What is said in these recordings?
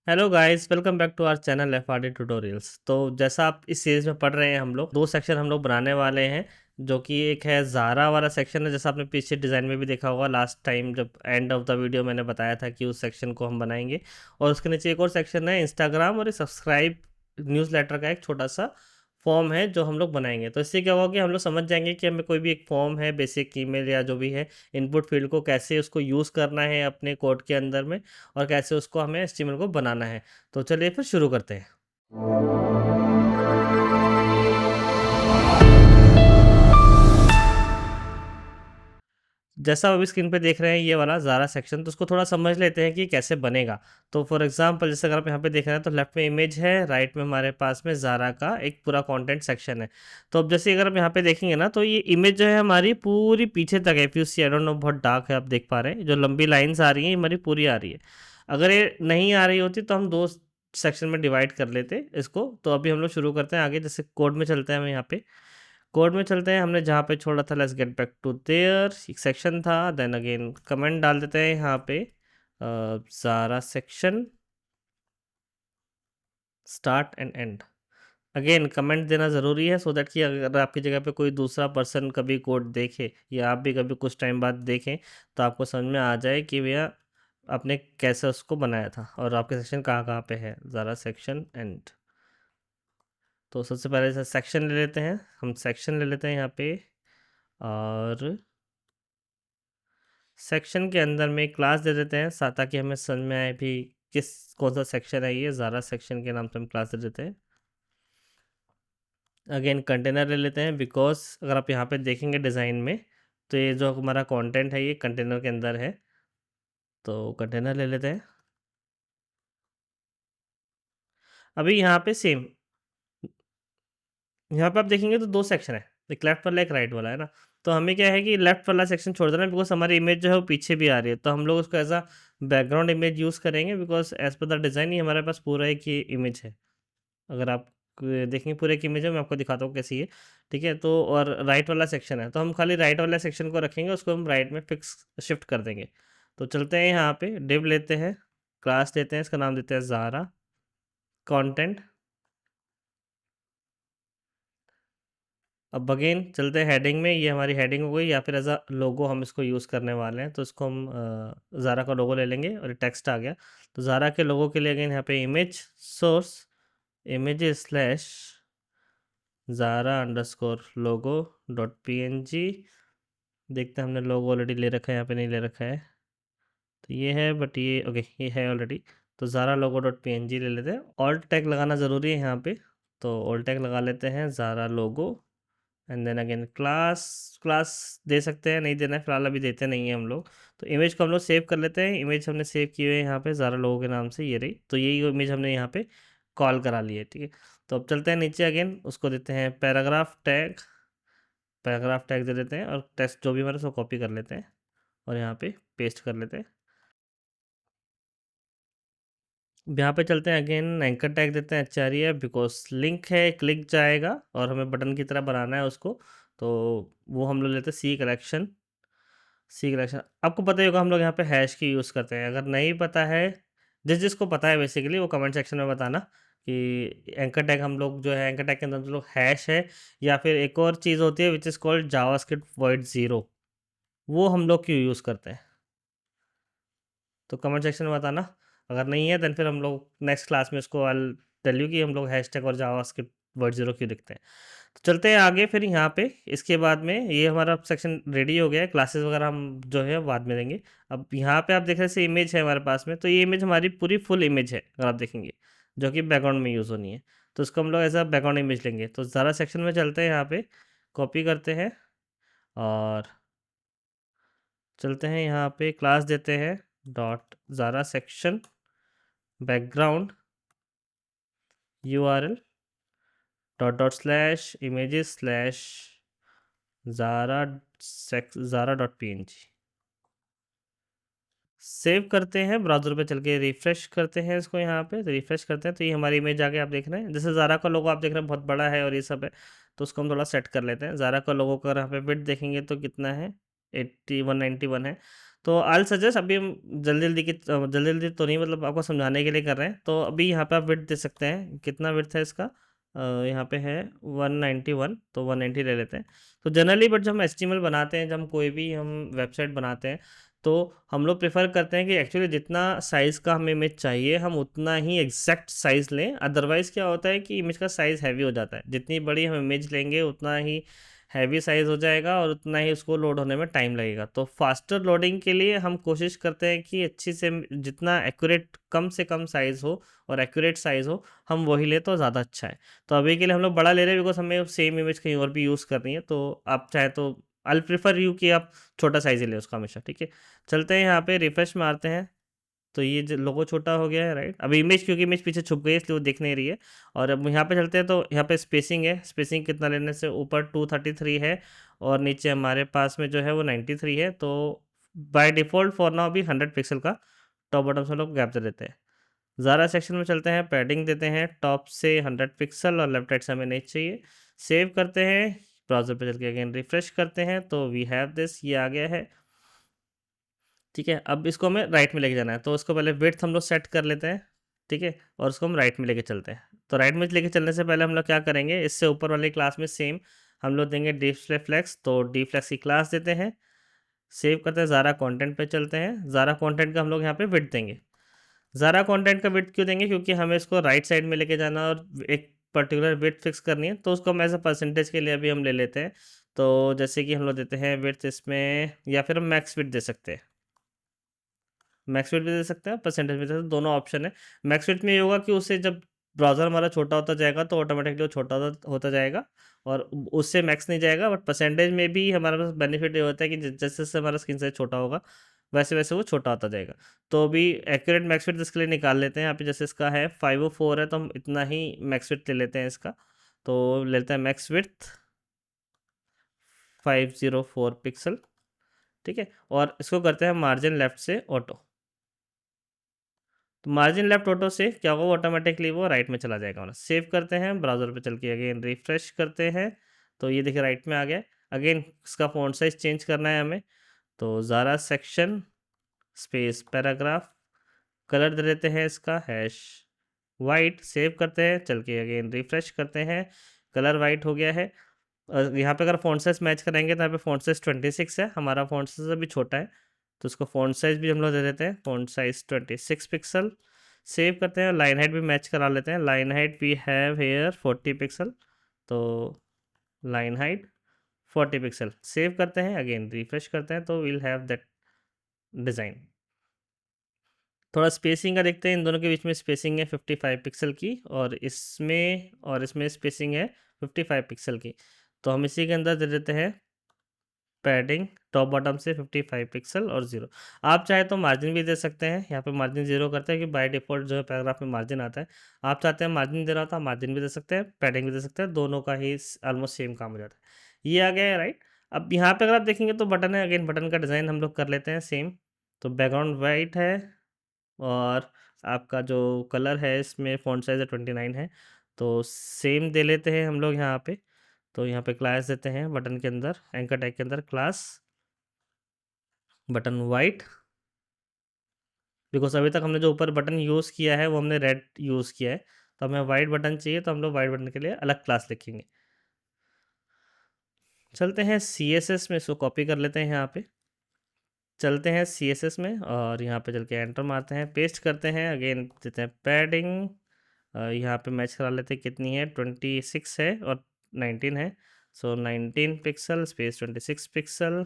Hello guys, welcome back to our channel FRD tutorials. तो जैसा आप इस सीरीज में पढ़ रहे हैं, हम लोग दो सेक्शन हम लोग बनाने वाले हैं। जो कि एक है ज़ारा वाला सेक्शन है, जैसा आपने पीछे डिज़ाइन में भी देखा होगा लास्ट टाइम जब एंड ऑफ द वीडियो मैंने बताया था कि उस सेक्शन को हम बनाएंगे। और उसके नीचे एक और सेक्शन है इंस्टाग्राम और सब्सक्राइब न्यूज़लेटर का एक छोटा सा फॉर्म है जो हम लोग बनाएंगे। तो इससे क्या होगा कि हम लोग समझ जाएंगे कि हमें कोई भी एक फॉर्म है, बेसिक ईमेल या जो भी है, इनपुट फील्ड को कैसे उसको यूज़ करना है अपने कोड के अंदर में, और कैसे उसको हमें एचटीएमएल को बनाना है। तो चलिए फिर शुरू करते हैं। जैसा आप अभी स्क्रीन पे देख रहे हैं ये वाला ज़ारा सेक्शन, तो उसको थोड़ा समझ लेते हैं कि कैसे बनेगा। तो फॉर एग्जांपल जैसे अगर आप यहाँ पे देख रहे हैं तो लेफ्ट में इमेज है, राइट में हमारे पास में ज़ारा का एक पूरा कंटेंट सेक्शन है। तो अब जैसे अगर आप यहाँ पे देखेंगे ना, तो ये इमेज जो है हमारी पूरी पीछे तक है। If you see, I don't know, बहुत डार्क है, आप देख पा रहे हैं जो लंबी लाइन्स आ रही हैं ये हमारी पूरी आ रही है। अगर ये नहीं आ रही होती तो हम दो सेक्शन में डिवाइड कर लेते इसको। तो अभी हम लोग शुरू करते हैं आगे। जैसे कोड में चलते हैं, हम यहाँ पे कोड में चलते हैं। हमने जहाँ पे छोड़ा था, let's get back to there, एक सेक्शन था, देन अगेन कमेंट डाल देते हैं यहाँ पे, सारा section start and end. Again comment देना ज़रूरी है सो दैट कि अगर आपकी जगह पे कोई दूसरा पर्सन कभी कोड देखे या आप भी कभी कुछ टाइम बाद देखें तो आपको समझ में आ जाए कि भैया आपने कैसे उसको बनाया था और आपके सेक्शन कहाँ कहाँ पे है। ज़रा सेक्शन एंड। तो सबसे पहले सेक्शन ले लेते हैं, हम सेक्शन ले लेते हैं यहाँ पे। और सेक्शन के अंदर में क्लास दे देते हैं ताकि हमें समझ में आए भी किस कौन सा सेक्शन है ये। ज़ारा सेक्शन के नाम से हम क्लास दे देते हैं। अगेन कंटेनर ले लेते हैं, बिकॉज अगर आप यहाँ पे देखेंगे डिज़ाइन में तो ये जो हमारा कंटेंट है ये कंटेनर के अंदर है। तो कंटेनर ले लेते हैं। अभी यहाँ पे सेम, यहाँ पे आप देखेंगे तो दो सेक्शन है, एक लेफ्ट वाला एक राइट वाला है ना। तो हमें क्या है कि लेफ्ट वाला सेक्शन छोड़ देना, बिकॉज हमारी इमेज जो है वो पीछे भी आ रही है। तो हम लोग उसको as a background image use करेंगे, because as per the design ही हमारे पास पूरा एक ही इमेज है। अगर आप देखेंगे पूरे की इमेज है, मैं आपको दिखाता हूँ कैसी है। ठीक है, तो और राइट वाला सेक्शन है तो हम खाली राइट वाला सेक्शन को रखेंगे, उसको हम राइट में फिक्स शिफ्ट कर देंगे। तो चलते हैं यहाँ पे, डिव लेते हैं, क्लास लेते हैं, इसका नाम देते हैं ज़ारा कंटेंट। अब अगेन चलते हैं हेडिंग में, ये हमारी हेडिंग हो गई, या फिर एज अ लोगो हम इसको यूज़ करने वाले हैं। तो इसको हम ज़ारा का लोगो ले लेंगे और टेक्स्ट आ गया। तो ज़ारा के लोगो के लिए अगेन यहाँ पे image source, images slash Zara underscore logo dot P N G. देखते हैं हमने लोगो ऑलरेडी ले रखा है, यहाँ पे नहीं ले रखा है तो ये है, बट ये ओके ये है ऑलरेडी। तो Zara logo dot P N G ले लेते हैं। ऑल्ट टैग लगाना ज़रूरी है यहाँ पे, तो ऑल्ट टैग लगा लेते हैं Zara logo. And then again class, class दे सकते हैं, नहीं देना है फिलहाल, अभी देते नहीं है हम लोग। तो इमेज को हम लोग सेव कर लेते हैं। इमेज हमने सेव की हुई है यहाँ पे ज़ारा लोगो के नाम से, ये रही। तो यही इमेज हमने यहाँ पे कॉल करा ली है। ठीक है, तो अब चलते हैं नीचे, अगेन उसको देते हैं पैराग्राफ टैग, पैराग्राफ टैग दे देते हैं और टेक्स्ट जो भी हमारे उसको कॉपी कर लेते हैं और यहाँ पे पेस्ट कर लेते हैं। यहाँ पे चलते हैं, अगेन एंकर टैग देते हैं H R E F, because link है, क्लिक जाएगा और हमें बटन की तरह बनाना है उसको। तो वो हम लोग लेते हैं सी कलेक्शन। सी कलेक्शन आपको पता ही होगा, हम लोग यहाँ पे हैश की यूज़ करते हैं। अगर नहीं पता है, जिसको पता है बेसिकली वो कमेंट सेक्शन में बताना कि एंकर टैग हम लोग जो है, एंकर टैग के अंदर हम लोग हैश है, या फिर एक और चीज़ होती है which is called JavaScript void zero, वो हम लोग क्यों यूज़ करते हैं। तो कमेंट सेक्शन में बताना। अगर नहीं है देन फिर हम लोग नेक्स्ट क्लास में उसको आई टेल यू कि हम लोग हैशटैग और जावास्क्रिप्ट वर्ड ज़ीरो क्यों लिखते हैं। तो चलते हैं आगे फिर यहाँ पे। इसके बाद में ये हमारा सेक्शन रेडी हो गया है, क्लासेस वगैरह हम जो है बाद में देंगे। अब यहाँ पे आप देख रहे हैं इमेज है हमारे पास में, तो ये इमेज हमारी पूरी फुल इमेज है अगर आप देखेंगे, जो कि बैकग्राउंड में यूज़ होनी है। तो इसको हम लोग एज अ बैकग्राउंड इमेज लेंगे। तो ज़्यादा सेक्शन में चलते हैं, यहाँ पे कॉपी करते हैं और चलते हैं यहाँ पे, क्लास देते हैं dot Zara section background URL dot dot slash images slash Zara Zara dot P N G. Save करते हैं, ब्राउज़र पे चल के रिफ्रेश करते हैं इसको, यहाँ पे रिफ्रेश करते हैं तो ये हमारी इमेज आगे आप देख रहे हैं। जैसे ज़ारा का लोगो आप देख रहे हैं बहुत बड़ा है और ये सब है, तो उसको हम थोड़ा सेट कर लेते हैं। ज़ारा का लोगो का यहाँ पे विड्थ देखेंगे तो कितना है, 8191 है। तो आई विल सजेस्ट, अभी हम जल्दी-जल्दी तो नहीं, मतलब आपको समझाने के लिए कर रहे हैं। तो अभी यहाँ पे आप विड्थ दे सकते हैं, कितना विड्थ है इसका? यहाँ पे है 191, तो 190 ले लेते हैं। तो जनरली बट जब हम एचटीएमएल बनाते हैं, जब हम कोई भी हम वेबसाइट बनाते हैं, तो हम लोग प्रेफर करते हैं कि एक्चुअली जितना साइज़ का हमें इमेज चाहिए हम उतना ही एग्जैक्ट साइज़ लें। अदरवाइज़ क्या होता है कि इमेज का साइज़ हैवी हो जाता है। जितनी बड़ी हम इमेज लेंगे उतना ही हैवी साइज़ हो जाएगा और उतना ही उसको लोड होने में टाइम लगेगा। तो फास्टर लोडिंग के लिए हम कोशिश करते हैं कि अच्छी से जितना एक्यूरेट, कम से कम साइज़ हो और एक्यूरेट साइज़ हो, हम वही लें तो ज़्यादा अच्छा है। तो अभी के लिए हम लोग बड़ा ले रहे हैं बिकॉज़ हमें सेम इमेज कहीं और भी यूज़ करनी है। तो आप चाहें तो आई विल प्रेफर यू कि आप छोटा साइज़ ही लें उसका हमेशा, ठीक है। चलते हैं यहाँ पे रिफ्रेश मारते हैं, तो ये जो लोगो छोटा हो गया है, राइट। अभी इमेज, क्योंकि इमेज पीछे छुप गई है इसलिए वो दिख नहीं रही है। और अब यहाँ पे चलते हैं, तो यहाँ पे स्पेसिंग है, स्पेसिंग कितना लेने से, ऊपर 233 है और नीचे हमारे पास में जो है वो 93 है। तो बाय डिफ़ॉल्ट फॉर नाउ भी 100 पिक्सल का टॉप बॉटम से लोग गैप दे देते हैं। ज़ारा सेक्शन में चलते हैं, पैडिंग देते हैं टॉप से 100 पिक्सल और लेफ्ट राइट से हमें नहीं चाहिए। सेव करते हैं, ब्राउज़र पे चल के अगेन रिफ्रेश करते हैं, तो वी हैव दिस, ये आ गया है। ठीक है, अब इसको हमें राइट में लेके जाना है, तो उसको पहले विड्थ हम लोग सेट कर लेते हैं, ठीक है, और उसको हम राइट में लेके चलते हैं। तो राइट में लेके चलने से पहले हम लोग क्या करेंगे, इससे ऊपर वाली क्लास में सेम हम लोग देंगे डिस्प्ले फ्लेक्स, तो डी फ्लेक्स की क्लास देते हैं, सेव करते हैं, ज़ारा कंटेंट पे चलते हैं, ज़ारा कंटेंट का हम लोग यहाँ पे विड्थ देंगे। ज़ारा कंटेंट का विड्थ क्यों देंगे, क्योंकि हमें इसको राइट साइड में लेके जाना है और एक पर्टिकुलर विड्थ फिक्स करनी है, तो उसको हम एज अ परसेंटेज के लिए अभी हम ले लेते हैं। तो जैसे कि हम लोग देते हैं विड्थ इसमें, या फिर हम मैक्स विड्थ दे सकते हैं, मैक्स विड्थ भी दे सकते हैं, परसेंटेज भी दे सकते हैं, दोनों ऑप्शन है। मैक्स विड्थ में ये होगा कि उससे जब ब्राउज़र हमारा छोटा होता जाएगा तो ऑटोमेटिकली वो छोटा होता होता जाएगा और उससे मैक्स नहीं जाएगा। बट परसेंटेज में भी हमारे पास बेनिफिट ये होता है कि जैसे-जैसे हमारा स्क्रीन साइज़ छोटा होगा, वैसे-वैसे वो छोटा होता जाएगा। तो अभी एक्यूरेट मैक्स विड्थ इसके लिए निकाल लेते हैं। यहाँ पे जैसे इसका है 504 है, तो हम इतना ही मैक्स विड्थ ले लेते हैं इसका। तो ले लेते हैं मैक्स विड्थ 504 पिक्सल, ठीक है? और इसको करते हैं मार्जिन लेफ्ट से ऑटो। तो मार्जिन लेफ्ट ऑटो से क्या होगा, वो ऑटोमेटिकली वो राइट में चला जाएगा। सेव करते हैं, ब्राउज़र पे चल के अगेन रिफ्रेश करते हैं, तो ये देखिए राइट में आ गया। अगेन इसका फ़ॉन्ट साइज़ चेंज करना है हमें, तो Zara section space paragraph, colour दे देते हैं इसका हैश वाइट, सेव करते हैं, चल के अगेन रिफ्रेश करते हैं, कलर वाइट हो गया है। यहाँ पे अगर फ़ॉन्ट साइज़ मैच कराएँगे तो यहाँ पे फ़ॉन्ट साइज़ 26 है, हमारा फ़ॉन्ट साइज़ अभी छोटा है, तो उसको फ़ॉन्ट साइज़ भी हम लोग दे देते हैं, फ़ॉन्ट साइज़ 26 पिक्सल। सेव करते हैं, लाइन हाइट भी मैच करा लेते हैं, line height we have here 40 pixel, तो लाइन हाइट 40 पिक्सल। सेव करते हैं, अगेन रिफ्रेश करते हैं, तो वील हैव दैट डिज़ाइन। थोड़ा स्पेसिंग का देखते हैं, इन दोनों के बीच में स्पेसिंग है 55 पिक्सल की और इसमें स्पेसिंग है 55 पिक्सल की। तो हम इसी के अंदर दे देते हैं पैडिंग टॉप बॉटम से 55 पिक्सल और 0। आप चाहे तो मार्जिन भी दे सकते हैं, यहाँ पे मार्जिन 0 करते हैं कि बाय डिफ़ॉल्ट जो है पैराग्राफ में मार्जिन आता है। आप चाहते हैं मार्जिन दे रहा हो तो आप मार्जिन भी दे सकते हैं, पैडिंग भी दे सकते हैं, दोनों का ही ऑलमोस्ट सेम काम हो जाता है। ये आ गया है, राइट। अब यहाँ पे अगर आप देखेंगे तो बटन है, अगेन बटन का डिज़ाइन हम लोग कर लेते हैं सेम। तो बैकग्राउंड वाइट है और आपका जो कलर है इसमें फ़ॉन्ट साइज़ है 29 है, तो सेम दे लेते हैं हम लोग यहाँ पे। तो यहाँ पे क्लास देते हैं बटन के अंदर, एंकर टैग के अंदर क्लास बटन वाइट, बिकॉज़ अभी तक हमने जो ऊपर बटन यूज़ किया है वो हमने रेड यूज़ किया है, तो हमें वाइट बटन चाहिए, तो हम लोग वाइट बटन के लिए अलग क्लास लिखेंगे। चलते हैं सीएसएस में, इसको कॉपी कर लेते हैं यहाँ पे। चलते हैं सीएसएस में और यहाँ पे चल के एंटर मारते हैं, पेस्ट करते हैं, अगेन देते हैं पैडिंग, यहाँ पे मैच करा लेते हैं कितनी है, 26 है और 19 है। सो 19 pixel space 26 pixel,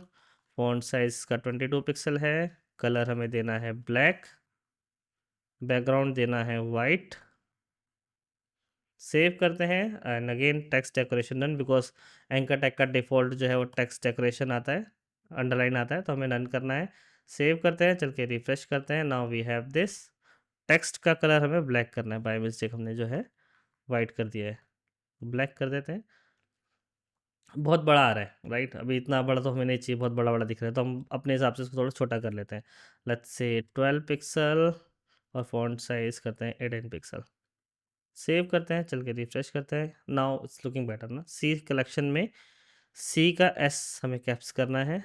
font size का 22 पिक्सल है, कलर हमें देना है ब्लैक, बैकग्राउंड देना है वाइट। सेव करते हैं and again text decoration done, because anchor tag का डिफ़ॉल्ट जो है वो टेक्स्ट डेकोरेशन आता है, अंडरलाइन आता है, तो हमें डन करना है। सेव करते हैं, चल के रिफ्रेश करते हैं, now we have this. Text का कलर हमें ब्लैक करना है, बाय मिस्टेक हमने जो है वाइट कर दिया है, ब्लैक कर देते हैं। बहुत बड़ा आ रहा है, राइट, अभी इतना बड़ा तो हमें नहीं चाहिए, बहुत बड़ा बड़ा दिख रहा है, तो हम अपने हिसाब से इसको थोड़ा छोटा कर लेते हैं, लेट्स से 12 पिक्सल और फॉन्ट साइज करते हैं 18 पिक्सल। सेव करते हैं, चल के रिफ्रेश करते हैं, नाउ इट्स लुकिंग बेटर ना। सी कलेक्शन में सी का एस हमें कैप्स करना है,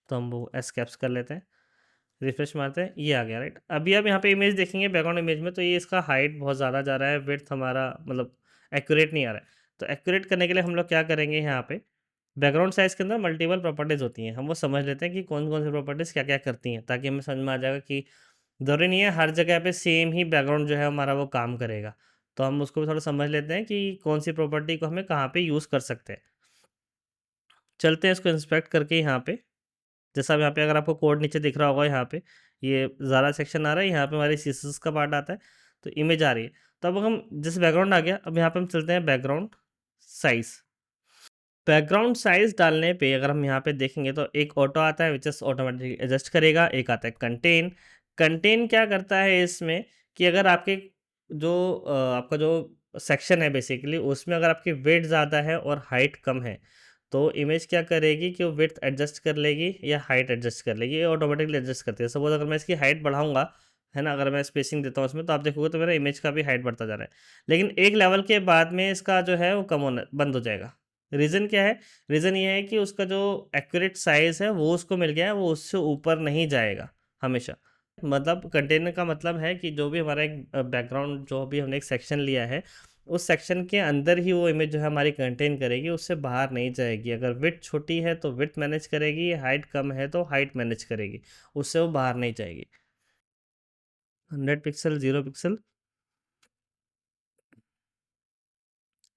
तो हम वो एस कैप्स कर लेते हैं। रिफ्रेश मारते हैं, ये आ गया राइट। अभी आप यहाँ पे इमेज देखेंगे बैकग्राउंड इमेज में, तो ये इसका हाइट बहुत ज़्यादा जा रहा है, विड्थ हमारा मतलब एक्यूरेट नहीं आ रहा है। तो एक्यूरेट करने के लिए हम लोग क्या करेंगे, यहाँ पे बैकग्राउंड साइज़ के अंदर मल्टीपल प्रॉपर्टीज़ होती हैं, हम वो समझ लेते हैं कि कौन-कौन सी प्रॉपर्टीज़ क्या-क्या करती हैं, ताकि हमें समझ में आ जाएगा कि ज़रूरी नहीं है हर जगह पे सेम ही बैकग्राउंड जो है हमारा वो काम करेगा। तो हम उसको भी थोड़ा समझ लेते हैं कि कौन-सी प्रॉपर्टी को हमें कहाँ पे यूज़ कर सकते हैं। चलते हैं इसको इंस्पेक्ट करके यहाँ पे, जैसा अब यहाँ पे अगर आपको कोड नीचे दिख रहा होगा यहाँ पे, ये ज़ारा सेक्शन आ रहा है, यहाँ पे हमारी सीएसएस का पार्ट आता है, तो इमेज आ रही है। तो अब हम जैसे बैकग्राउंड आ गया, अब यहाँ पे हम चलते हैं बैकग्राउंड साइज़। बैकग्राउंड साइज़ डालने पे अगर हम यहाँ पे देखेंगे तो एक ऑटो आता है, विच इज़ ऑटोमेटिकली एडजस्ट करेगा, एक आता है कंटेन। कंटेन क्या करता है इसमें कि अगर आपके जो आपका जो सेक्शन है बेसिकली, उसमें अगर आपकी विड्थ ज़्यादा है और हाइट कम है, तो इमेज क्या करेगी कि वो विड्थ एडजस्ट कर लेगी या हाइट एडजस्ट कर लेगी, ये ऑटोमेटिकली एडजस्ट करती है। सपोज़ अगर मैं इसकी हाइट बढ़ाऊँगा, है ना? अगर मैं स्पेसिंग देता हूँ इसमें, तो आप देखोगे तो मेरा इमेज का भी हाइट बढ़ता जा रहा है। लेकिन एक लेवल के बाद में इसका जो है वो कम होना बंद हो जाएगा। रीज़न क्या है? रीज़न ये है कि उसका जो एक्यूरेट साइज़ है वो उसको मिल गया है, वो उससे ऊपर नहीं जाएगा हमेशा। मतलब कंटेनर का मतलब है कि जो भी हमारा एक बैकग्राउंड, जो भी हमने एक सेक्शन लिया है, उस सेक्शन के अंदर ही वो इमेज जो है हमारी कंटेन करेगी, उससे बाहर नहीं जाएगी। अगर विड्थ छोटी है तो विड्थ मैनेज करेगी, हाइट कम है तो हाइट मैनेज करेगी, उससे वो बाहर नहीं जाएगी। 100 पिक्सल, 0 पिक्सल।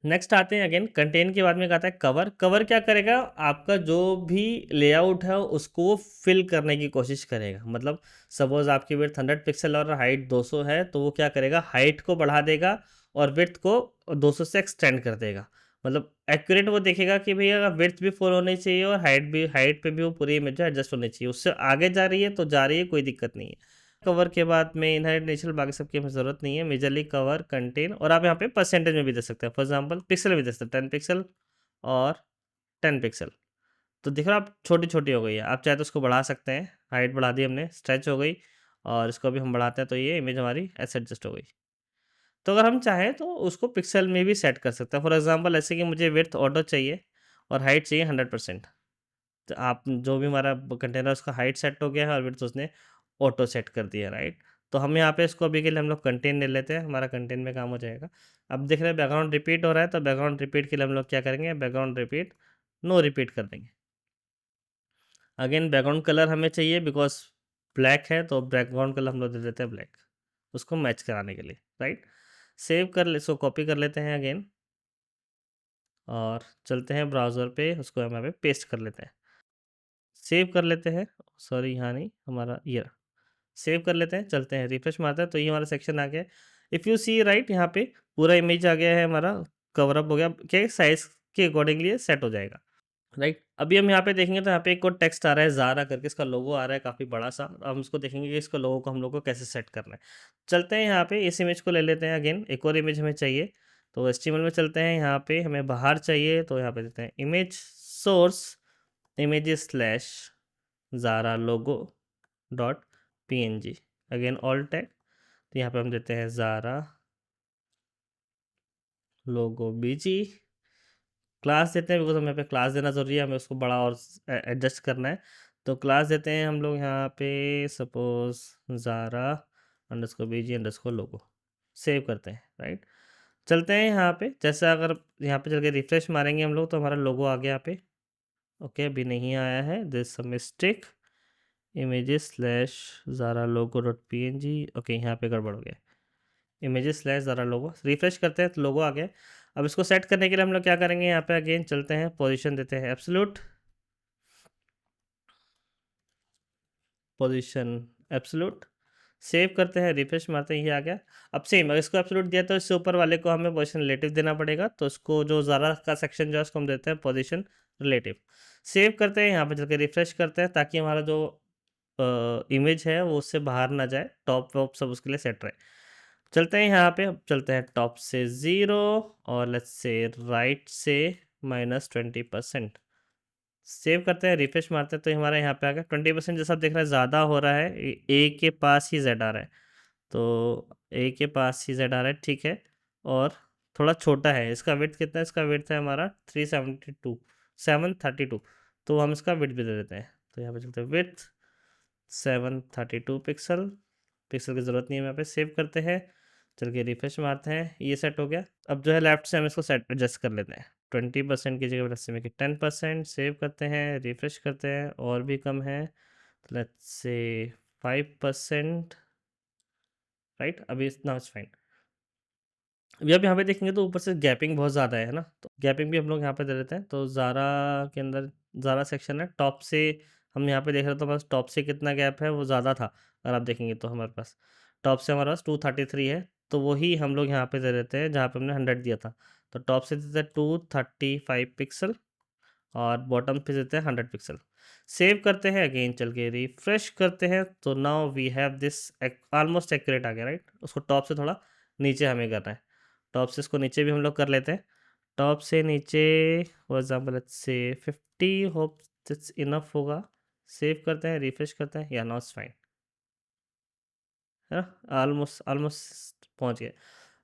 नेक्स्ट आते हैं अगेन कंटेंट के बाद में एक आता है कवर। कवर क्या करेगा, आपका जो भी लेआउट है उसको फिल करने की कोशिश करेगा। मतलब सपोज आपकी विड्थ 100 पिक्सल और हाइट 200 है, तो वो क्या करेगा, हाइट को बढ़ा देगा और विड्थ को 200 से एक्सटेंड कर देगा। मतलब एक्यूरेट वो देखेगा कि भैया विड्थ भी फुल होनी चाहिए और हाइट पे भी वो पूरी इमेज एडजस्ट होनी चाहिए। उससे आगे जा रही है तो जा रही है, कोई दिक्कत नहीं है। कवर के बाद में इनहेरिट नेचुरल, बाकी सबकी हमें ज़रूरत नहीं है। मेजरली कवर, कंटेन, और आप यहाँ पे परसेंटेज में भी दे सकते हैं। फॉर एग्जांपल पिक्सल में भी दे सकते हैं, 10 पिक्सल और 10 पिक्सल। तो देख रहे हो आप, छोटी छोटी हो गई है। आप चाहे तो उसको बढ़ा सकते हैं, हाइट बढ़ा दी हमने, स्ट्रेच हो गई, और इसको भी हम बढ़ाते हैं तो ये इमेज हमारी ऐसे एडजस्ट हो गई। तो अगर हम चाहें तो उसको पिक्सल में भी सेट कर सकते हैं। फॉर एग्जाम्पल ऐसे कि मुझे विड्थ ऑटो चाहिए और हाइट चाहिए 100%। तो आप जो भी हमारा कंटेनर, उसका हाइट सेट हो गया है और विड्थ उसने ऑटो सेट कर दिया, राइट। तो हम यहाँ पे इसको अभी के लिए हम लोग कंटेन ले लेते हैं, हमारा कंटेन में काम हो जाएगा। अब देख रहे हैं बैकग्राउंड रिपीट हो रहा है, तो बैकग्राउंड रिपीट के लिए हम लोग क्या करेंगे, बैकग्राउंड रिपीट नो रिपीट कर देंगे। अगेन बैकग्राउंड कलर हमें चाहिए बिकॉज ब्लैक है, तो बैकग्राउंड कलर हम लोग दे देते हैं ब्लैक, उसको मैच कराने के लिए, राइट। सेव कर ले, इसको कॉपी कर लेते हैं अगेन, और चलते हैं ब्राउज़र पे, उसको हम यहाँ पे पेस्ट कर लेते हैं। सेव कर लेते हैं, सॉरी यहाँ नहीं, हमारा ये रहा। सेव कर लेते हैं, चलते हैं रिफ्रेश मारते हैं, तो ये हमारा सेक्शन आ गया है। इफ़ यू सी राइट, यहाँ पे पूरा इमेज आ गया है हमारा, कवर अप हो गया। क्या साइज़ के अकॉर्डिंगली ये सेट हो जाएगा, राइट। अभी हम यहाँ पे देखेंगे तो यहाँ पे एक और टेक्स्ट आ रहा है, ज़ारा करके, इसका लोगो आ रहा है काफ़ी बड़ा सा। अब हम इसको देखेंगे कि इसका लोगो को हम लोग को कैसे सेट करना है। चलते हैं यहाँ पे, इस इमेज को ले लेते हैं। अगेन एक और इमेज हमें चाहिए, तो एचटीएमएल में चलते हैं। यहाँ पे हमें बाहर चाहिए, तो यहाँ पे देते हैं image source, images slash Zara logo dot PNG, again alt tag. तो यहाँ पे हम देते हैं ज़ारा लोगो बीजी। क्लास देते हैं बिकॉज हमें यहाँ पे क्लास देना ज़रूरी है, हमें उसको बड़ा और एडजस्ट करना है। तो क्लास देते हैं हम लोग यहाँ पे, सपोज ज़ारा अंडरस्कोर बीजी अंडरस्कोर लोगो। सेव करते हैं, राइट। चलते हैं यहाँ पे, जैसे अगर यहाँ पे चल के रिफ्रेश मारेंगे हम लोग, तो हमारा लोगो आ गया यहाँ पे। ओके, अभी नहीं आया है, this some mistake, images slash Zara logo dot P N G. Okay, यहाँ पे गड़बड़ हो गया, images slash Zara logo. Refresh करते हैं तो लोगो आ गया। अब इसको सेट करने के लिए हम लोग क्या करेंगे, यहाँ पे अगेन चलते हैं, पोजीशन देते हैं एब्सोल्यूट, पोजीशन एब्सोल्यूट। सेव करते हैं, रिफ्रेश मारते हैं, ये आ गया। अब सेम, अगर इसको एब्सोल्यूट दिया तो इससे ऊपर वाले को हमें पोजीशन रिलेटिव देना पड़ेगा। तो इसको जो ज़ारा का सेक्शन जो है उसको हम देते हैं पोजीशन रिलेटिव। सेव करते हैं, यहाँ पे चल के रिफ्रेश करते हैं, ताकि हमारा जो इमेज है वो उससे बाहर ना जाए, टॉप वॉप सब उसके लिए सेट रहे। चलते हैं यहाँ पे, अब चलते हैं टॉप से 0 और लेट्स से राइट से -20%। सेव करते हैं, रिफ्रेश मारते हैं, तो ये हमारा यहाँ पे आ गया 20%। जैसा आप देख रहे हैं ज़्यादा हो रहा है, ए के पास ही जेड आ रहा है, तो ए के पास ही जेड आ रहा है, ठीक है। और थोड़ा छोटा है, इसका विड्थ कितना है, इसका विड्थ है हमारा 372 732, तो हम इसका विड्थ भी दे देते हैं। तो यहाँ पे चलते हैं विड्थ 732 पिक्सल, पिक्सल की ज़रूरत नहीं है यहाँ पे। सेव करते हैं, चल के रिफ्रेश मारते हैं, ये सेट हो गया। अब जो है लेफ्ट से हम इसको सेट एडजस्ट कर लेते हैं, 20% की जगह रस्सी में कि 10%। सेव करते हैं, रिफ्रेश करते हैं, और भी कम है, लेट्स से 5%, राइट। अभी इतना फाइन। अभी आप यहाँ पे देखेंगे तो ऊपर से गैपिंग बहुत ज़्यादा है ना, तो गैपिंग भी हम लोग यहाँ पे दे देते हैं। तो ज़ारा के अंदर ज़ारा सेक्शन है, टॉप से हम यहाँ पे देख रहे हैं तो बस टॉप से कितना गैप है वो ज़्यादा था। अगर आप देखेंगे तो हमारे पास टॉप से हमारे पास 233 है, तो वही हम लोग यहाँ पे दे देते हैं जहाँ पे हमने 100 दिया था। तो टॉप से देते हैं 235 पिक्सल, और बॉटम पे देते हैं 100 पिक्सल। सेव करते हैं, अगेन चल के रिफ्रेश करते हैं, तो now we have this almost accurate आ गया, राइट। उसको टॉप से थोड़ा नीचे हमें करना है, टॉप से इसको नीचे भी हम लोग कर लेते हैं। टॉप से नीचे for example let's say 50, hope that's enough होगा। सेव करते हैं, रिफ्रेश करते हैं, या नॉट फाइन, है ना। ऑलमोस्ट ऑलमोस्ट पहुंच गए।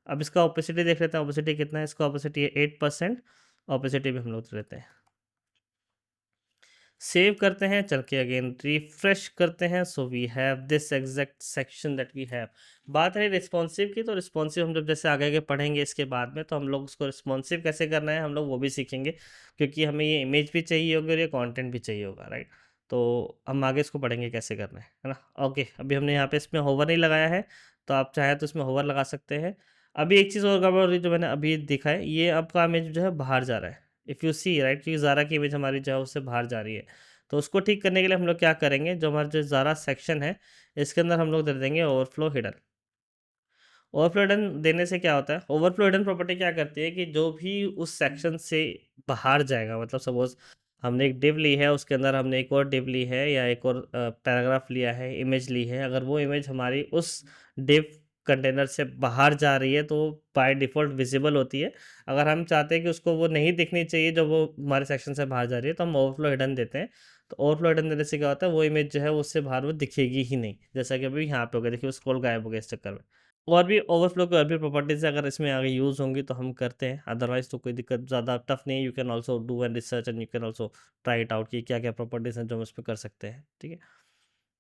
अब इसका ओपेसिटी देख लेते हैं, ओपेसिटी कितना है। इसका ओपेसिटी है 8%, ओपेसिटी भी हम लोग लेते हैं। सेव करते हैं, चल के अगेन रिफ्रेश करते हैं, so we have this exact section that we have. बात है रिस्पॉन्सिव की, तो रिस्पॉन्सिव हम जब जैसे आगे आगे पढ़ेंगे इसके बाद में, तो हम लोग उसको रिस्पॉन्सिव कैसे करना है हम लोग वो भी सीखेंगे, क्योंकि हमें ये इमेज भी चाहिए होगी और ये कंटेंट भी चाहिए होगा, राइट। तो हम आगे इसको पढ़ेंगे कैसे करना है ना। ओके, अभी हमने यहाँ पे इसमें होवर नहीं लगाया है, तो आप चाहे तो इसमें होवर लगा सकते हैं। अभी एक चीज़ और गड़बड़ हो रही है जो मैंने अभी दिखा है, ये आपका इमेज जो है बाहर जा रहा है, इफ़ यू सी, राइट, क्योंकि ज़ारा की इमेज हमारी जो है उससे बाहर जा रही है। तो उसको ठीक करने के लिए हम लोग क्या करेंगे, जो हमारा जो ज़ारा सेक्शन है इसके अंदर हम लोग दे देंगे ओवरफ्लो हिडन। ओवरफ्लो हिडन देने से क्या होता है, ओवरफ्लो हिडन प्रॉपर्टी क्या करती है कि जो भी उस सेक्शन से बाहर जाएगा, मतलब सपोज हमने एक डिव ली है, उसके अंदर हमने एक और डिव ली है या एक और पैराग्राफ लिया है, इमेज ली है, अगर वो इमेज हमारी उस डिव कंटेनर से बाहर जा रही है तो बाय डिफ़ॉल्ट विजिबल होती है। अगर हम चाहते हैं कि उसको वो नहीं दिखनी चाहिए जब वो हमारे सेक्शन से बाहर जा रही है, तो हम ओवरफ्लो हिडन देते हैं। तो ओवरफ्लो हिडन देने से क्या होता है, वो इमेज जो है वो उससे बाहर वो दिखेगी ही नहीं, जैसा कि अभी यहाँ पे हो गया, देखिए वो स्क्रॉल गायब हो गया इस चक्कर में। और भी ओवरफ्लो की और भी प्रॉपर्टीज़ अगर इसमें आगे यूज़ होंगी तो हम करते हैं, अदरवाइज़ तो कोई दिक्कत ज़्यादा टफ नहीं है। You can also do an research and you can also try it out कि क्या क्या प्रॉपर्टीज़ हैं जो हम इस पर कर सकते हैं, ठीक है।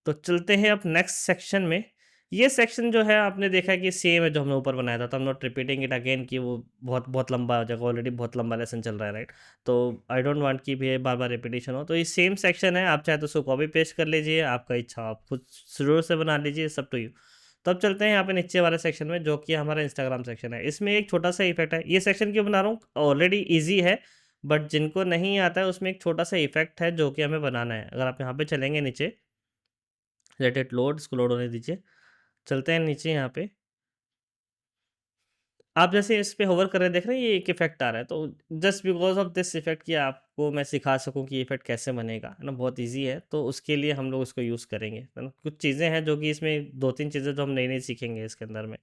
तो चलते हैं अब नेक्स्ट सेक्शन में। ये सेक्शन जो है आपने देखा कि सेम है जो हमने ऊपर बनाया था, तो I am not repeating it again कि वो बहुत बहुत लंबा हो जाएगा, ऑलरेडी बहुत लंबा लेसन चल रहा है, राइट। तो आई डोंट वांट कि ये बार बार रिपीटिशन हो, तो ये सेम सेक्शन है, आप चाहे तो उसको कॉपी पेस्ट कर लीजिए, आपका इच्छा आप खुद शुरू से बना लीजिए, सब टू यू। तो अब चलते हैं यहाँ पे नीचे वाले सेक्शन में, जो कि हमारा इंस्टाग्राम सेक्शन है। इसमें एक छोटा सा इफेक्ट है, ये सेक्शन क्यों बना रहा हूँ, ऑलरेडी ईजी है, बट जिनको नहीं आता है उसमें एक छोटा सा इफेक्ट है जो कि हमें बनाना है। अगर आप यहाँ पे चलेंगे नीचे, लेट इट लोड, इसको लोड होने दीजिए। चलते हैं नीचे यहाँ पे, आप जैसे इस पे होवर कर रहे हैं, देख रहे हैं ये एक इफेक्ट आ रहा है, तो just because of this effect कि आपको मैं सिखा सकूं कि इफेक्ट कैसे बनेगा, है ना, बहुत इजी है, तो उसके लिए हम लोग इसको यूज़ करेंगे, है ना। कुछ चीज़ें हैं जो कि इसमें दो तीन चीज़ें जो हम नई नई सीखेंगे इसके अंदर में,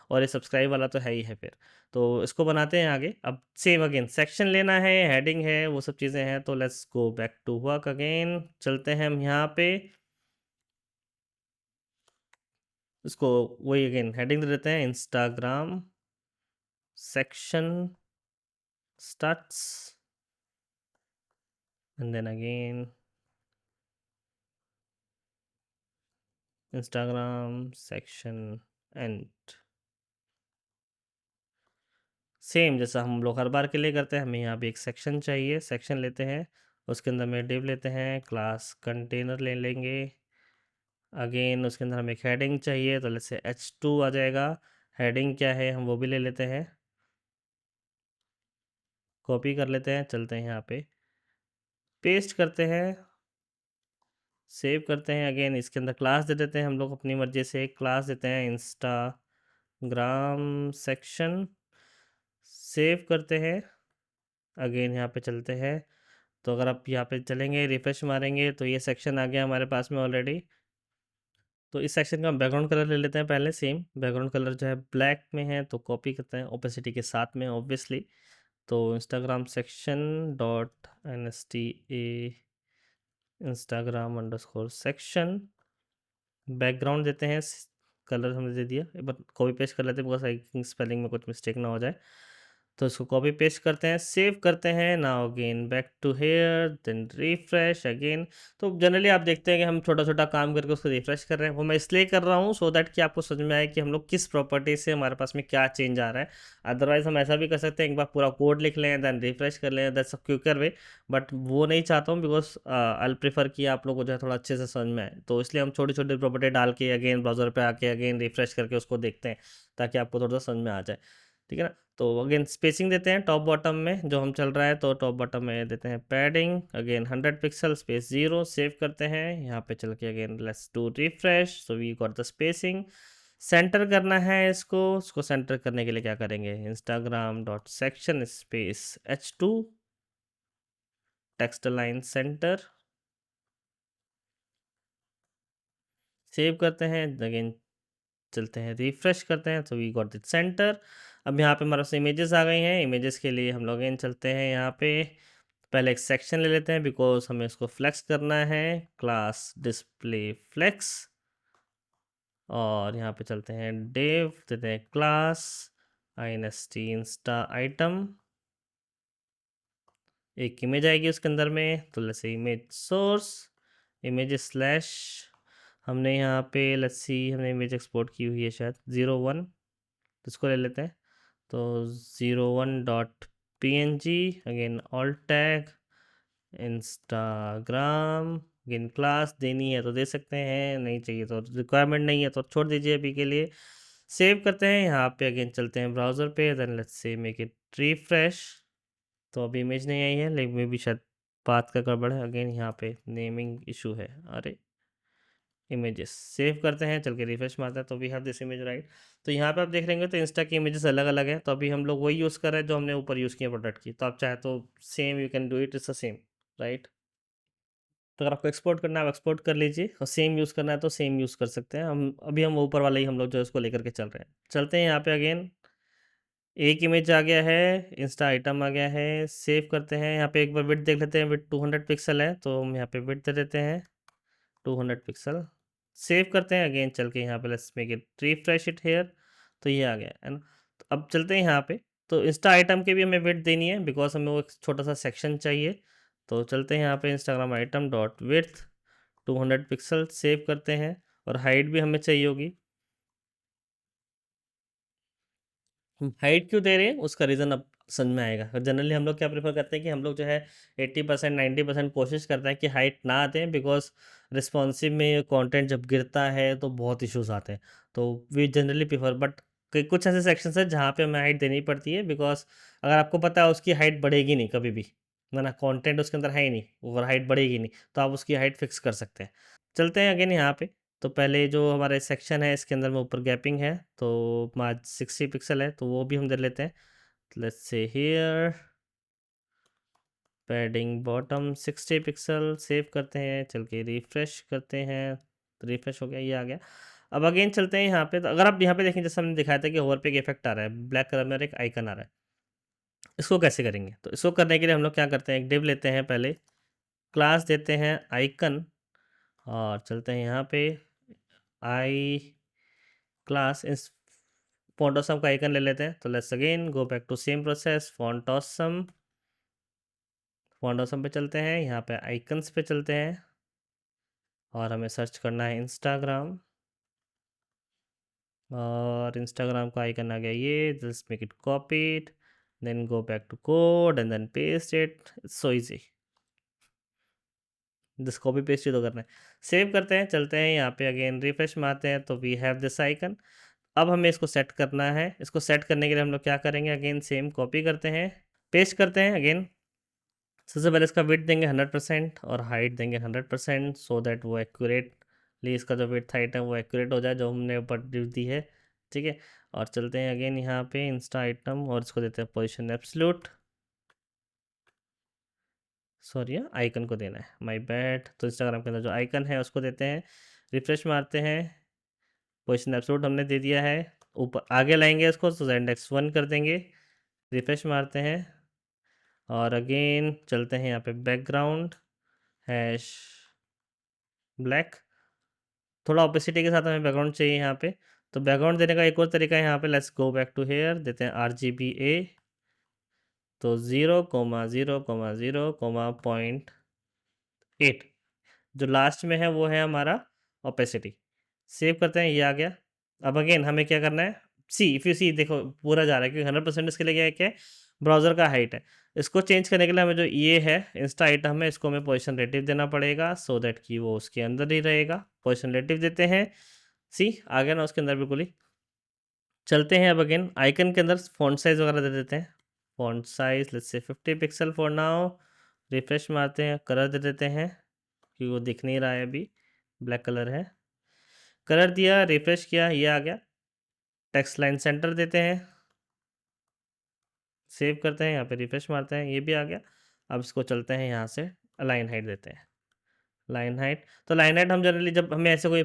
और ये सब्सक्राइब वाला तो है ही है फिर। तो इसको बनाते हैं आगे। अब सेम अगेन सेक्शन लेना है, हेडिंग है, वो सब चीज़ें हैं, तो let's go back to work again. चलते हैं हम यहाँ पे, इसको वही अगेन हेडिंग दे देते हैं, Instagram section starts, and then again Instagram section end। Same जैसा हम लोग हर बार के लिए करते हैं, हमें यहाँ पे एक सेक्शन चाहिए, सेक्शन लेते हैं, उसके अंदर में डिव लेते हैं, क्लास कंटेनर ले लेंगे, अगेन उसके अंदर हमें एक हेडिंग चाहिए, तो जैसे h2 आ जाएगा। हेडिंग क्या है हम वो भी ले लेते हैं, कॉपी कर लेते हैं, चलते हैं यहाँ पे पेस्ट करते हैं, सेव करते हैं। अगेन इसके अंदर क्लास दे देते हैं, हम लोग अपनी मर्जी से एक क्लास देते हैं, इंस्टाग्राम सेक्शन। सेव करते हैं, अगेन यहाँ पे चलते हैं, तो अगर आप यहाँ पे चलेंगे रिफ्रेश मारेंगे तो ये सेक्शन आ गया हमारे पास में ऑलरेडी। तो इस सेक्शन का हम बैकग्राउंड कलर ले लेते हैं पहले, सेम बैकग्राउंड कलर जो है ब्लैक में है, तो कॉपी करते हैं ओपेसिटी के साथ में ऑब्वियसली। तो Instagram section dot N S T A Instagram underscore section, background देते हैं, कलर हमने दे दिया, एक बार कॉपी पेस्ट कर लेते हैं बिकॉज आई थिंक स्पेलिंग में कुछ मिस्टेक ना हो जाए। तो इसको कॉपी पेस्ट करते हैं, सेव करते हैं। Now again back to here, then refresh again. तो जनरली आप देखते हैं कि हम छोटा-छोटा काम करके उसको रिफ्रेश कर रहे हैं। वो मैं इसलिए कर रहा हूँ सो दैट कि आपको समझ में आए कि हम लोग किस प्रॉपर्टी से हमारे पास में क्या चेंज आ रहा है। अदरवाइज़ हम ऐसा भी कर सकते हैं, एक बार पूरा कोड लिख लें, देन रिफ्रेश कर लें, that's a quicker way. But वो नहीं चाहता हूँ बिकॉज़ आई विल प्रेफर कि आप लोग को जो है थोड़ा अच्छे से समझ में आए। तो इसलिए हम छोटी-छोटी प्रॉपर्टी डाल के अगेन ब्राउज़र पे आके अगेन रिफ्रेश करके उसको देखते हैं, ताकि आपको थोड़ा-सा समझ में आ जाए। ठीक है ना? तो अगेन स्पेसिंग देते हैं टॉप बॉटम में जो हम चल रहा है, तो टॉप बॉटम में देते हैं padding again 100 pixel space 0, save करते हैं। यहाँ पे चल के again let's do refresh, so we got the spacing. Centre करना है इसको सेंटर करने के लिए क्या करेंगे, Instagram dot section space h2 text line centre, save करते हैं। अगेन चलते हैं रिफ्रेश करते हैं, तो वी गॉट इट सेंटर। अब यहाँ पे हमारे पास इमेजेस आ गई हैं। इमेजेस के लिए हम लोग इन चलते हैं यहाँ पे, पहले एक सेक्शन ले लेते हैं बिकॉज हमें इसको फ्लेक्स करना है, क्लास डिस्प्ले फ्लेक्स। और यहाँ पे चलते हैं डेव, देते हैं क्लास inst इंस्टा आइटम, एक इमेज आएगी उसके अंदर में। तो let's say image source, image slash, हमने यहाँ पे लेट्स सी हमने इमेज एक्सपोर्ट की हुई है शायद 01, तो इसको ले लेते हैं। तो 01 dot P N G again alt tag Instagram, again class देनी है तो दे सकते हैं, नहीं चाहिए तो रिक्वायरमेंट नहीं है तो छोड़ दीजिए अभी के लिए। सेव करते हैं। यहाँ पे अगेन चलते हैं ब्राउज़र पे, then let's say make it refresh. तो अभी इमेज नहीं आई है, लेकिन मे भी शायद बात का गड़बड़ है। अगेन यहाँ पे नेमिंग इशू है, अरे इमेजेस सेव करते हैं, चल के रिफ्रेश मारते हैं, तो we have this image right. तो यहाँ पे आप देख रहे हैं तो इंस्टा की इमेजेस अलग अलग हैं। तो अभी हम लोग वही यूज़ कर रहे हैं जो हमने ऊपर यूज़ किया प्रोडक्ट की। तो आप चाहे तो same you can do it, it's the same, right. तो अगर आपको एक्सपोर्ट करना है आप एक्सपोर्ट कर लीजिए, और सेम यूज़ करना है तो सेम यूज़ कर सकते हैं। हम ऊपर वाला ही हम लोग जो है उसको लेकर के चल रहे हैं। चलते हैं यहाँ पे अगेन, एक इमेज आ गया है, इंस्टा आइटम आ गया है, सेव करते हैं। यहाँ पे एक बार विड्थ देख लेते हैं, विड्थ 200 पिक्सल है तो हम यहाँ पे विड्थ दे देते हैं 200 पिक्सल, सेव करते हैं। अगेन चल के यहाँ पे let's make it refresh it here, तो ये आ गया है ना। तो अब चलते हैं यहाँ पे, तो इंस्टा आइटम के भी हमें विड्थ देनी है बिकॉज हमें वो एक छोटा सा सेक्शन चाहिए। तो चलते हैं यहाँ पे Instagram item dot width 200 pixel, save करते हैं। और हाइट भी हमें चाहिए होगी। हम हाइट क्यों दे रहे हैं उसका रीज़न अब समझ में आएगा। जनरली हम लोग क्या प्रेफर करते हैं कि हम लोग जो है 80% 90% कोशिश करते हैं कि हाइट ना दें बिकॉज रिस्पॉन्सिव में कंटेंट जब गिरता है तो बहुत इश्यूज आते हैं। तो वी जनरली प्रेफर, बट कुछ ऐसे सेक्शंस हैं जहाँ पे हमें हाइट देनी पड़ती है बिकॉज अगर आपको पता है उसकी हाइट बढ़ेगी नहीं कभी भी, ना कंटेंट उसके अंदर है ही नहीं, ओवर हाइट बढ़ेगी नहीं, तो आप उसकी हाइट फिक्स कर सकते हैं। चलते हैं अगेन यहाँ पे, तो पहले जो हमारे सेक्शन है इसके अंदर में ऊपर गैपिंग है तो मार्ज 60 पिक्सल है, तो वो भी हम दे लेते हैं। Let's say here padding bottom 60 pixel, save करते हैं, चल के रिफ्रेश करते हैं, तो रिफ्रेश हो गया, ये आ गया। अब अगेन चलते हैं यहाँ पे, तो अगर आप यहाँ पे देखें जैसे हमने दिखाया था कि होवर पे एक इफेक्ट आ रहा है ब्लैक कलर में और एक आइकन आ रहा है, इसको कैसे करेंगे। तो इसको करने के लिए हम लोग क्या करते हैं, एक डिव लेते हैं, पहले क्लास देते हैं आइकन, और चलते हैं यहाँ पे आई क्लास इस फॉन्ट ऑसम का आइकन ले लेते हैं। तो let's again go back to same process, font awesome, font awesome पे चलते हैं, यहाँ पे आइकन्स पे चलते हैं, और हमें सर्च करना है इंस्टाग्राम, और इंस्टाग्राम का आइकन आ गया ये, just make it copied, then go back to code and then paste it, it's so easy. This copy paste ही तो करना है। सेव करते हैं, चलते हैं यहाँ पे अगेन रिफ्रेश मारते हैं, तो वी हैव दिस आइकन। अब हमें इसको सेट करना है। इसको सेट करने के लिए हम लोग क्या करेंगे, अगेन सेम कॉपी करते हैं, पेस्ट करते हैं। अगेन सबसे पहले इसका विड्थ देंगे 100% और हाइट देंगे 100%, सो दैट वो एक्यूरेटली इसका जो विड्थ हाइट है वो एक्यूरेट हो जाए जो हमने ऊपर दी है। ठीक है, और चलते हैं अगेन यहाँ पे इंस्टा आइटम, और इसको देते हैं पोजीशन एब्सोल्यूट, सॉरी आइकन को देना है, माय बैड। तो इंस्टाग्राम के अंदर जो आइकन है उसको देते हैं, रिफ्रेश मारते हैं, पोजीशन एब्सोल्यूट हमने दे दिया है। ऊपर आगे लाएंगे इसको तो इंडेक्स 1 कर देंगे, रिफ्रेश मारते हैं, और अगेन चलते हैं यहाँ पे बैकग्राउंड हैश ब्लैक, थोड़ा ऑपेसिटी के साथ हमें बैकग्राउंड चाहिए यहाँ पे। तो बैकग्राउंड देने का एक और तरीका है, यहाँ पे let's go back to here, देते हैं RGBA तो 0,0,0,0.8 जो लास्ट में है वो है हमारा ओपेसिटी। सेव करते हैं, ये आ गया। अब अगेन हमें क्या करना है, सी इफ़ यू सी देखो पूरा जा रहा है क्योंकि 100% इसके लिए क्या है ब्राउज़र का हाइट है। इसको चेंज करने के लिए हमें जो ये है इंस्टा आइटम है, इसको हमें पोजीशन रिलेटिव देना पड़ेगा सो दैट कि वो उसके अंदर ही रहेगा। पोजीशन रिलेटिव देते हैं, सी आ गया ना उसके अंदर बिल्कुल ही। चलते हैं अब अगेन आइकन के अंदर फ़ॉन्ट साइज़ वगैरह दे देते हैं। Font size let's say 50 pixel for now. Refresh मारते हैं, कलर दे देते हैं क्योंकि वो दिख नहीं रहा है अभी, ब्लैक कलर है। कलर दिया, रिफ्रेश किया, ये आ गया। टेक्स्ट लाइन सेंटर देते हैं, सेव करते हैं, यहाँ पे रिफ्रेश मारते हैं, ये भी आ गया। अब इसको चलते हैं यहाँ से लाइन हाइट देते हैं। लाइन हाइट, तो लाइन हाइट हम जनरली जब हमें ऐसे कोई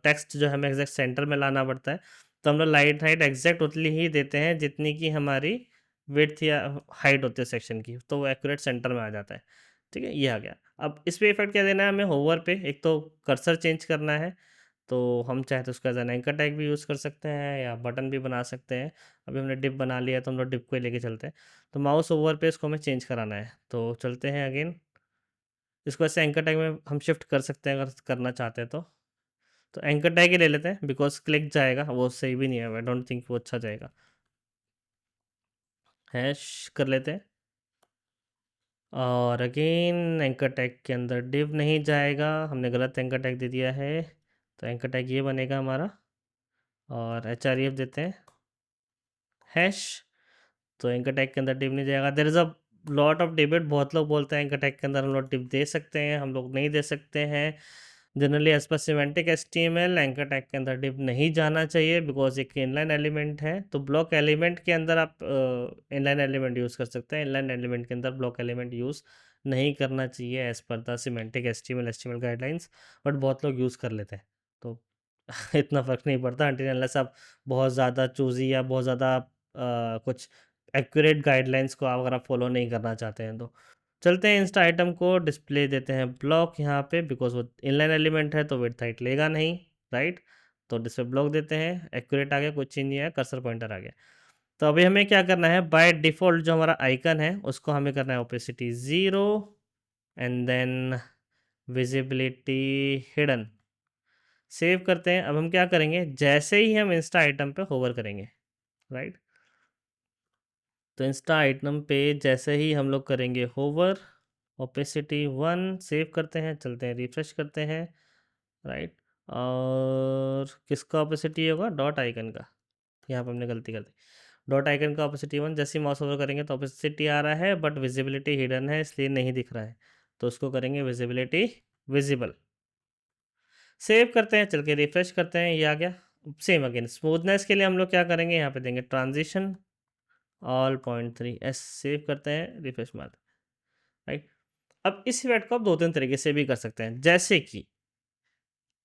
टेक्स्ट जो हमें एग्जैक्ट सेंटर में लाना पड़ता है तो हम लोग लाइन हाइट एग्जैक्ट उतनी ही देते हैं जितनी की हमारी विड्थ या हाइट होती है सेक्शन की, तो वो एक्यूरेट सेंटर में आ जाता है। ठीक है, ये आ गया। अब इस पे इफेक्ट क्या देना है हमें, होवर पे एक तो कर्सर चेंज करना है, तो हम चाहे तो उसका एज एन एंकर टैग भी यूज़ कर सकते हैं या बटन भी बना सकते हैं। अभी हमने डिप बना लिया तो हम लोग डिप को ही लेके चलते हैं। तो माउस ओवर पे इसको हमें चेंज कराना है, तो चलते हैं अगेन। इसको ऐसे एंकर टैग में हम शिफ्ट कर सकते हैं अगर करना चाहते हैं तो एंकर टैग ही ले लेते हैं बिकॉज क्लिक जाएगा, वो सही भी नहीं है, आई डोंट थिंक वो अच्छा जाएगा। हैश कर लेते हैं और अगेन एंकर टैग के अंदर डिव नहीं जाएगा, हमने गलत एंकर टैग दे दिया है। तो एंकर टैग ये बनेगा हमारा और एच आर एफ देते हैं हैश। तो एंकर टैग के अंदर डिव नहीं जाएगा। There is a lot of debate, बहुत लोग बोलते हैं एंकर टैग के अंदर हम लोग डिव दे सकते हैं, हम लोग नहीं दे सकते हैं। Generally as per semantic HTML anchor tag के अंदर डिव नहीं जाना चाहिए बिकॉज एक इनलाइन एलिमेंट है। तो ब्लॉक एलिमेंट के अंदर आप इनलाइन एलिमेंट यूज़ कर सकते हैं, इनलाइन एलिमेंट के अंदर ब्लॉक एलिमेंट यूज़ नहीं करना चाहिए as per the semantic HTML guidelines, but बहुत लोग यूज़ कर लेते हैं तो इतना फ़र्क नहीं पड़ता अनटिल अनलेस आप बहुत ज़्यादा चूज़ी या बहुत ज़्यादा कुछ एक्यूरेट गाइडलाइंस को अगर आप फॉलो नहीं करना चाहते हैं तो। चलते हैं इंस्टा आइटम को डिस्प्ले देते हैं ब्लॉक यहाँ पे बिकॉज वो इनलाइन एलिमेंट है तो विड्थ हाइट लेगा नहीं, राइट। तो डिस्प्ले ब्लॉक देते हैं, एक्यूरेट आ गया, कुछ चेंज नहीं आया, कर्सर पॉइंटर आ गया। तो अभी हमें क्या करना है, बाय डिफ़ॉल्ट जो हमारा आइकन है उसको हमें करना है opacity 0 and then visibility hidden. Save करते हैं। अब हम क्या करेंगे, जैसे ही हम इंस्टा आइटम पे होवर करेंगे, राइट। तो इंस्टा आइटम पे जैसे ही हम लोग करेंगे होवर, ओपेसिटी 1 सेव करते हैं, चलते हैं रिफ्रेश करते हैं, राइट। और किसका ओपेसिटी होगा, डॉट आइकन का, यहाँ पे हमने गलती कर दी। डॉट आइकन का ओपेसिटी 1, जैसे ही माउस ओवर करेंगे तो ओपेसिटी आ रहा है बट विजिबिलिटी हिडन है इसलिए नहीं दिख रहा है, तो उसको करेंगे विजिबिलिटी विजिबल। सेव करते हैं, चल के रिफ्रेश करते हैं, ये आ गया। सेम अगेन स्मूथनेस के लिए हम लोग क्या करेंगे, यहाँ पे देंगे ट्रांजिशन ऑल 0.3 एस, सेव करते हैं, रिफ्रेश मारते हैं, राइट। अब इस इफेक्ट को आप दो तीन तरीके से भी कर सकते हैं, जैसे कि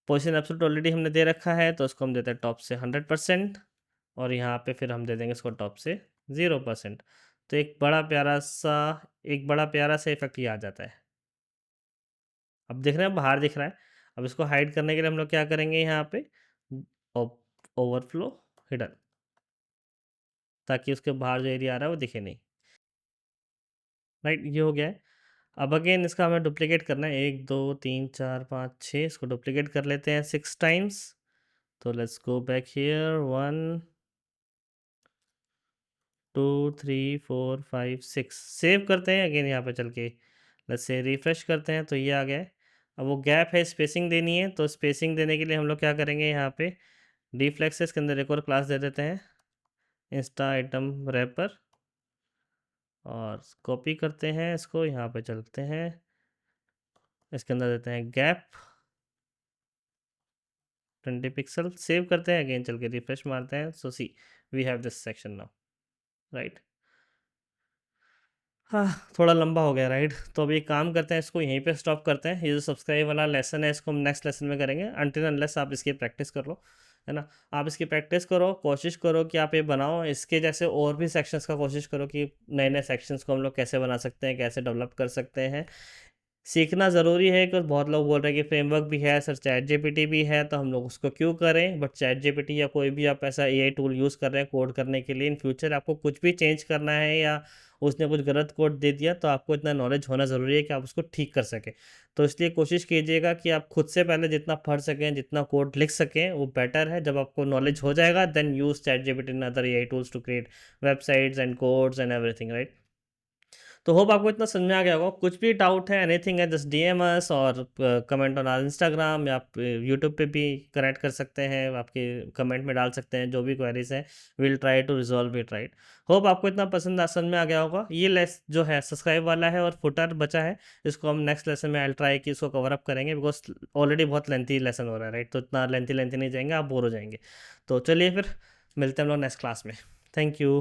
पोजीशन एब्सोल्यूट ऑलरेडी हमने दे रखा है तो उसको हम देते हैं टॉप से 100% और यहाँ पे फिर हम दे देंगे इसको टॉप से 0%। तो एक बड़ा प्यारा सा इफेक्ट ये आ जाता है। अब देख रहे हैं बाहर दिख रहा है। अब इसको हाइड करने के लिए हम लोग क्या करेंगे, यहाँ पे ओवरफ्लो हिडन, ताकि उसके बाहर जो एरिया आ रहा है वो दिखे नहीं, राइट। ये हो गया है। अब अगेन इसका हमें डुप्लीकेट करना है, 1 2 3 4 5 6, इसको डुप्लीकेट कर लेते हैं 6 टाइम्स। तो let's go back here, 1 2 3 4 5 6, save करते हैं अगेन यहाँ पे चल के, लेट्स से रिफ्रेश करते हैं तो ये आ गया है। अब वो गैप है, स्पेसिंग देनी है, तो स्पेसिंग देने के लिए हम लोग क्या करेंगे, यहाँ पे डीफ्लेक्सेस के अंदर एक और क्लास दे देते हैं, इंस्टा आइटम रैपर, और कॉपी करते हैं इसको, यहाँ पे चलते हैं, इसके अंदर देते हैं गैप 20 पिक्सल, सेव करते हैं अगेन, चल के रिफ्रेश मारते हैं। So see we have this section now, right. हाँ, थोड़ा लंबा हो गया, राइट। तो अभी एक काम करते हैं, इसको यहीं पे स्टॉप करते हैं। ये जो सब्सक्राइब वाला लेसन है इसको हम नेक्स्ट लेसन में करेंगे, अनटिल अनलेस आप इसकी प्रैक्टिस कर लो, है ना। आप इसकी प्रैक्टिस करो, कोशिश करो कि आप ये बनाओ, इसके जैसे और भी सेक्शंस का कोशिश करो कि नए नए सेक्शंस को हम लोग कैसे बना सकते हैं, कैसे डेवलप कर सकते हैं। सीखना ज़रूरी है कि बहुत लोग बोल रहे हैं कि फ्रेमवर्क भी है सर, चैट जीपीटी भी है, तो हम लोग उसको क्यों करें। बट चैट जीपीटी या कोई भी आप ऐसा एआई टूल यूज़ कर रहे हैं कोड करने के लिए, इन फ्यूचर आपको कुछ भी चेंज करना है या उसने कुछ गलत कोड दे दिया, तो आपको इतना नॉलेज होना ज़रूरी है कि आप उसको ठीक कर सकें। तो इसलिए कोशिश कीजिएगा कि आप खुद से पहले जितना पढ़ सकें, जितना कोड लिख सकें, वो बेटर है। जब आपको नॉलेज हो जाएगा, then use chat GPT and other AI tools to create websites and codes and everything, right. तो होप आपको इतना समझ में आ गया होगा। कुछ भी डाउट है, एनीथिंग है, जस्ट डीएम अस और कमेंट ऑन आवर इंस्टाग्राम, या आप यूट्यूब पे भी कनेक्ट कर सकते हैं, आपके कमेंट में डाल सकते हैं जो भी क्वेरीज हैं। Will try to resolve it, right. Hope आपको इतना समझ में आ गया होगा। ये लेस जो है सब्सक्राइब वाला है और फुटर बचा है, इसको हम नेक्स्ट लेसन में आई ट्राई कि इसको कवर अप करेंगे, बिकॉज ऑलरेडी बहुत लेंथी लेसन हो रहा है, राइट। तो इतना लेंथी लेंथी नहीं जाएंगे, आप बोर हो जाएंगे। तो चलिए फिर मिलते हैं हम लोग नेक्स्ट क्लास में। Thank you.